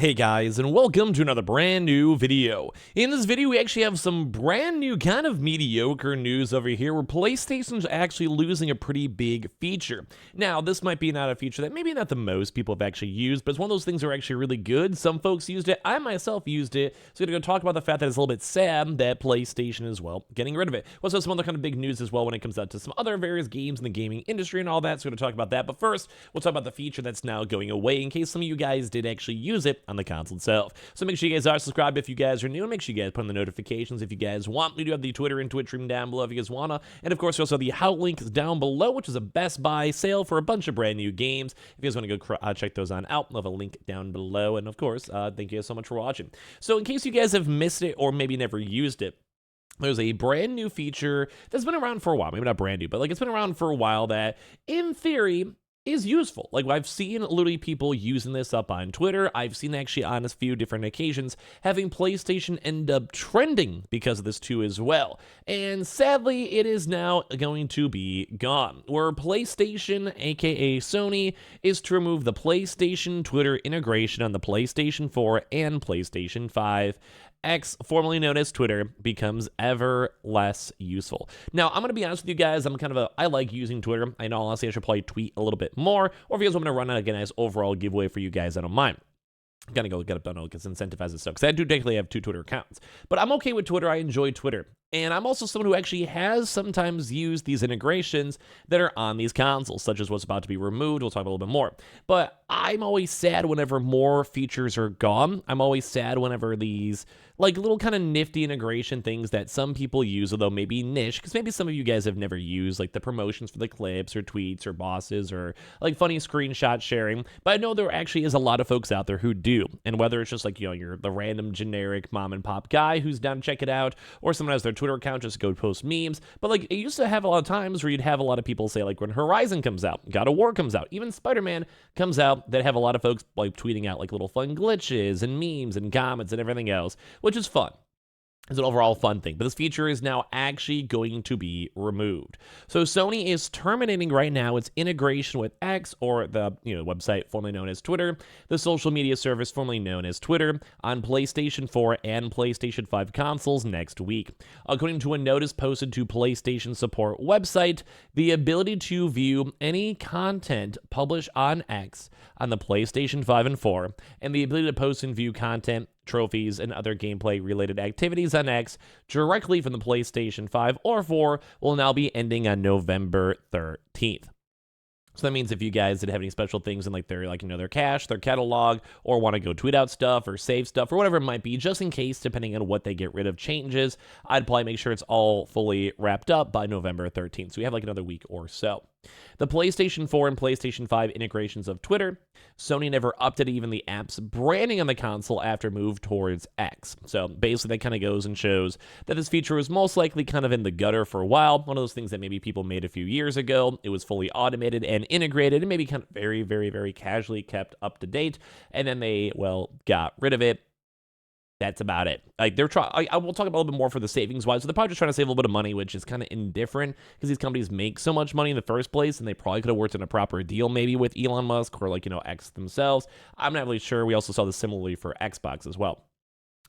Hey guys, and welcome to another brand new video. In this video, we actually have some brand new kind of mediocre news over here where PlayStation's actually losing a pretty big feature. Now, this might be not a feature that maybe not the most people have actually used, but it's one of those things that are actually really good. Some folks used it. I myself used it. So we're going to go talk about the fact that it's a little bit sad that PlayStation is, well, getting rid of it. We'll also some other kind of big news as well when it comes out to some other various games in the gaming industry and all that. So we're going to talk about that. But first, we'll talk about the feature that's now going away in case some of you guys did actually use it on the console itself. So make sure you guys are subscribed if you guys are new, and make sure you guys put on the notifications if you guys want. We do have the Twitter and Twitch stream down below if you guys wanna, and of course we also have the How link down below, which is a Best Buy sale for a bunch of brand new games. If you guys want to go check those on out, we'll have a link down below. And of course, thank you guys so much for watching. So in case you guys have missed it or maybe never used it, there's a brand new feature that's been around for a while. Maybe not brand new, but like it's been around for a while that, in theory, is useful. Like, I've seen literally people using this up on Twitter. I've seen actually on a few different occasions having PlayStation end up trending because of this too as well. And sadly, it is now going to be gone. Where PlayStation, aka Sony, is to remove the PlayStation Twitter integration on the PlayStation 4 and PlayStation 5. X, formerly known as Twitter, becomes ever less useful. Now, I'm going to be honest with you guys, I like using Twitter. I know, honestly, I should probably tweet a little bit more, or if you guys want me to run a nice overall giveaway for you guys, I don't mind. I'm gonna go get up, because incentivize and stuff, because I do technically have 2 Twitter accounts. But I'm okay with Twitter. I enjoy Twitter. And I'm also someone who actually has sometimes used these integrations that are on these consoles, such as what's about to be removed. We'll talk about a little bit more. But I'm always sad whenever more features are gone. I'm always sad whenever these, like, little kind of nifty integration things that some people use, although maybe niche, because maybe some of you guys have never used, like the promotions for the clips or tweets or bosses or, like, funny screenshot sharing. But I know there actually is a lot of folks out there who do. And whether it's just, like, you're the random generic mom and pop guy who's down to check it out, or someone has their Twitter account just to go post memes. But like, it used to have a lot of times where you'd have a lot of people say, like, when Horizon comes out, God of War comes out, even Spider-Man comes out, that have a lot of folks like tweeting out like little fun glitches and memes and comments and everything else, which is fun. It's an overall fun thing, but this feature is now actually going to be removed. So Sony is terminating right now its integration with X, or the website formerly known as Twitter, the social media service formerly known as Twitter, on PlayStation 4 and PlayStation 5 consoles next week. According to a notice posted to PlayStation support website, the ability to view any content published on X on the PlayStation 5 and 4, and the ability to post and view content, trophies, and other gameplay-related activities on X directly from the PlayStation 5 or 4 will now be ending on November 13th. So that means if you guys did have any special things in their cache, their catalog, or want to go tweet out stuff or save stuff or whatever it might be, just in case, depending on what they get rid of changes, I'd probably make sure it's all fully wrapped up by November 13th. So we have like another week or so. The PlayStation 4 and PlayStation 5 integrations of Twitter, Sony never updated even the app's branding on the console after move towards X. So basically that kind of goes and shows that this feature was most likely kind of in the gutter for a while. One of those things that maybe people made a few years ago. It was fully automated and integrated and maybe kind of very, very, very casually kept up to date. And then they, got rid of it. That's about it. Like, they're trying. I will talk about a little bit more for the savings wise. So they're probably just trying to save a little bit of money, which is kind of indifferent because these companies make so much money in the first place, and they probably could have worked in a proper deal maybe with Elon Musk or X themselves. I'm not really sure. We also saw this similarly for Xbox as well.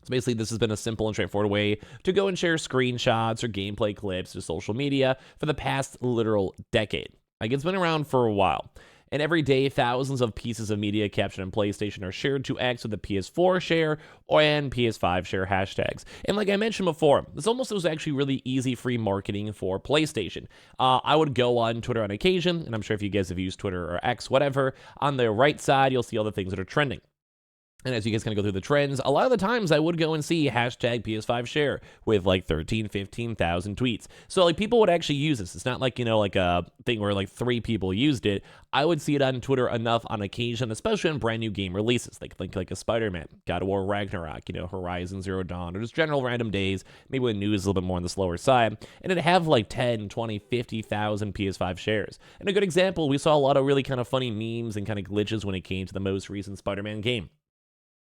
So basically, this has been a simple and straightforward way to go and share screenshots or gameplay clips to social media for the past literal decade. Like, it's been around for a while. And every day, thousands of pieces of media captured on PlayStation are shared to X with the PS4 share and PS5 share hashtags. And like I mentioned before, this almost was actually really easy free marketing for PlayStation. I would go on Twitter on occasion, and I'm sure if you guys have used Twitter or X, whatever, on the right side, you'll see all the things that are trending. And as you guys kind of go through the trends, a lot of the times I would go and see hashtag PS5 share with like 15,000 tweets. So like people would actually use this. It's not like, like a thing where like 3 people used it. I would see it on Twitter enough on occasion, especially on brand new game releases, like a Spider-Man, God of War Ragnarok, Horizon Zero Dawn, or just general random days, maybe when news is a little bit more on the slower side. And it'd have like 10, 20, 50,000 PS5 shares. And a good example, we saw a lot of really kind of funny memes and kind of glitches when it came to the most recent Spider-Man game.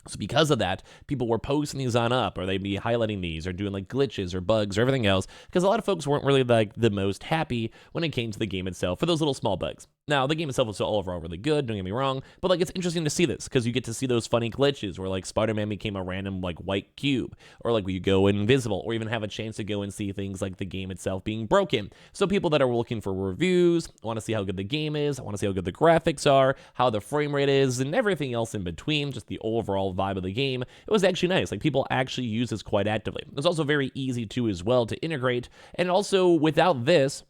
So because of that, people were posting these on up, or they'd be highlighting these, or doing like glitches or bugs or everything else, because a lot of folks weren't really like the most happy when it came to the game itself for those little small bugs. Now, the game itself was overall really good, don't get me wrong, but like it's interesting to see this, because you get to see those funny glitches where like Spider-Man became a random like white cube, or like you go invisible, or even have a chance to go and see things like the game itself being broken. So people that are looking for reviews, want to see how good the game is, want to see how good the graphics are, how the frame rate is, and everything else in between, just the overall vibe of the game, it was actually nice. Like people actually use this quite actively. It's also very easy to as well to integrate, and also without this,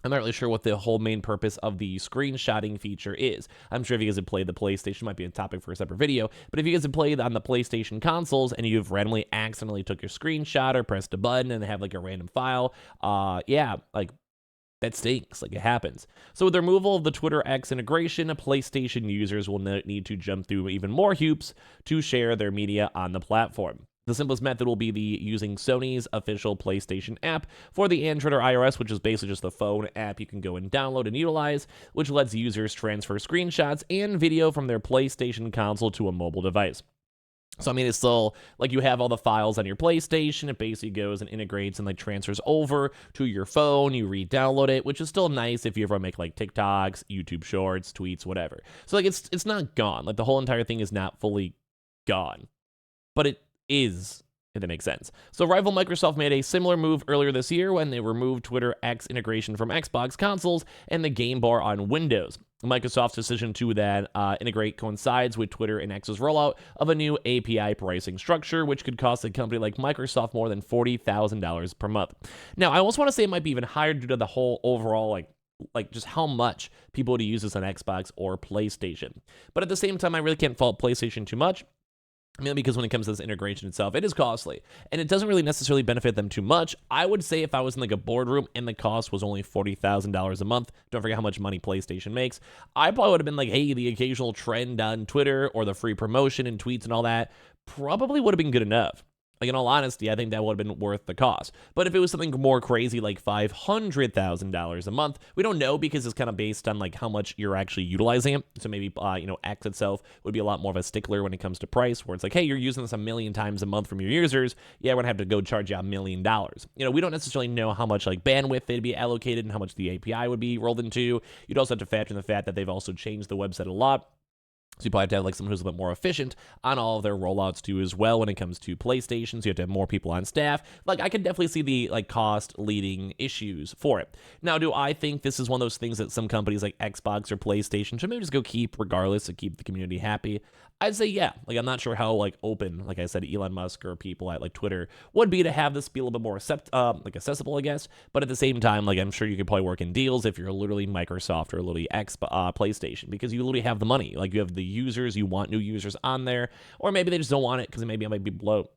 I'm not really sure what the whole main purpose of the screenshotting feature is. I'm sure if you guys have played the PlayStation, might be a topic for a separate video, but if you guys have played on the PlayStation consoles and you've randomly accidentally took your screenshot or pressed a button and they have like a random file, yeah, like that stinks, like it happens. So with the removal of the Twitter X integration, PlayStation users will need to jump through even more hoops to share their media on the platform. The simplest method will be using Sony's official PlayStation app for the Android or iOS, which is basically just the phone app you can go and download and utilize, which lets users transfer screenshots and video from their PlayStation console to a mobile device. So, I mean, it's still like you have all the files on your PlayStation. It basically goes and integrates and like transfers over to your phone. You re-download it, which is still nice if you ever make like TikToks, YouTube shorts, tweets, whatever. So, like, it's not gone. Like, the whole entire thing is not fully gone, but it is, if that makes sense. So rival Microsoft made a similar move earlier this year when they removed Twitter X integration from Xbox consoles and the game bar on Windows. Microsoft's decision to then integrate coincides with Twitter and X's rollout of a new API pricing structure, which could cost a company like Microsoft more than $40,000 per month. Now, I almost want to say it might be even higher due to the whole overall like just how much people would use this on Xbox or PlayStation. But at the same time, I really can't fault PlayStation too much. Mainly because when it comes to this integration itself, it is costly, and it doesn't really necessarily benefit them too much. I would say if I was in like a boardroom and the cost was only $40,000 a month, don't forget how much money PlayStation makes, I probably would have been like, hey, the occasional trend on Twitter or the free promotion and tweets and all that probably would have been good enough. Like, in all honesty, I think that would have been worth the cost. But if it was something more crazy like $500,000 a month, we don't know because it's kind of based on like how much you're actually utilizing it. So maybe, X itself would be a lot more of a stickler when it comes to price, where it's like, hey, you're using this a million times a month from your users. Yeah, we're gonna have to go charge you $1 million. We don't necessarily know how much like bandwidth they'd be allocated and how much the API would be rolled into. You'd also have to factor in the fact that they've also changed the website a lot. So you probably have to have like someone who's a bit more efficient on all of their rollouts too as well when it comes to PlayStation. So you have to have more people on staff. Like I could definitely see the like cost leading issues for it. Now, do I think this is one of those things that some companies like Xbox or PlayStation should maybe just go keep regardless to keep the community happy? I'd say yeah. Like I'm not sure how like open, like I said, Elon Musk or people at like Twitter would be to have this be a little bit more accessible, I guess. But at the same time, like I'm sure you could probably work in deals if you're literally Microsoft or literally PlayStation, because you literally have the money. Like you have the users, you want new users on there, or maybe they just don't want it because maybe it might be bloatware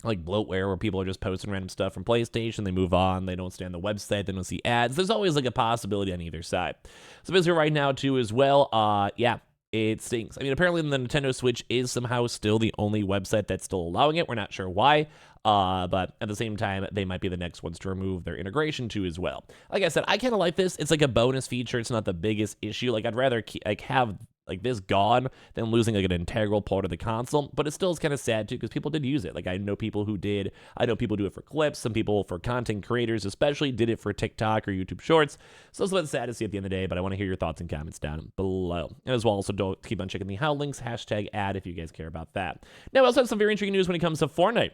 where people are just posting random stuff from PlayStation, they move on, they don't stay on the website, they don't see ads. There's always like a possibility on either side. So basically right now too as well, yeah, it stinks. I mean, apparently the Nintendo Switch is somehow still the only website that's still allowing it. We're not sure why, but at the same time, they might be the next ones to remove their integration too as well. Like I said, I kind of like this. It's like a bonus feature. It's not the biggest issue. Like I'd rather have like this gone than losing like an integral part of the console, but it still is kind of sad too because people did use it. Like I know people who did. I know people do it for clips. Some people for content creators especially did it for TikTok or YouTube Shorts. So it's a bit sad to see at the end of the day, but I want to hear your thoughts and comments down below. And as well, also don't keep on checking the how links, hashtag ad if you guys care about that. Now, we also have some very intriguing news when it comes to Fortnite.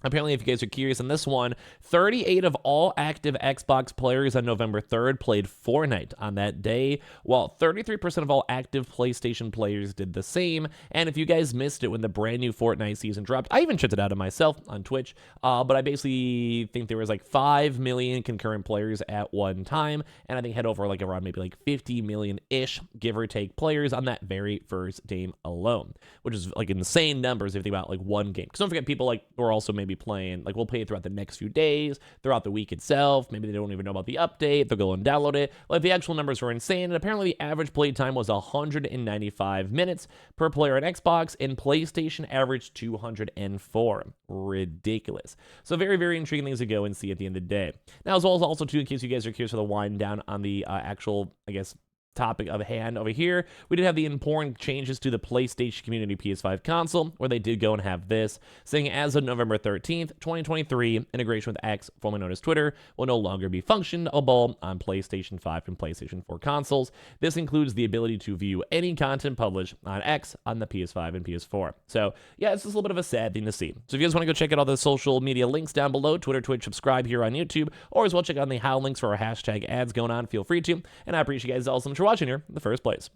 Apparently, if you guys are curious on this one, 38 of all active Xbox players on November 3rd played Fortnite on that day, while 33% of all active PlayStation players did the same. And if you guys missed it when the brand new Fortnite season dropped, I even checked it out on myself on Twitch, but I basically think there was like 5 million concurrent players at one time, and I think had over like around maybe like 50 million-ish, give or take, players on that very first game alone, which is like insane numbers if you think about like one game. Because don't forget, people like were also maybe playing, like we'll play it throughout the next few days, throughout the week itself. Maybe they don't even know about the update. They'll go and download it. Like the actual numbers were insane. And apparently the average play time was 195 minutes per player on Xbox, and PlayStation averaged 204. Ridiculous. So very, very intriguing things to go and see at the end of the day. Now, as well as also too, in case you guys are curious for the wind down on the actual, I guess, topic of hand over here, we did have the important changes to the PlayStation Community PS5 console, where they did go and have this, saying as of November 13th, 2023, integration with X, formerly known as Twitter, will no longer be functionable on PlayStation 5 and PlayStation 4 consoles. This includes the ability to view any content published on X on the PS5 and PS4. So yeah, it's just a little bit of a sad thing to see. So if you guys want to go check out all the social media links down below, Twitter, Twitch, subscribe here on YouTube, or as well check out the how links for our hashtag ads going on, feel free to. And I appreciate you guys all so much for watching here in the first place.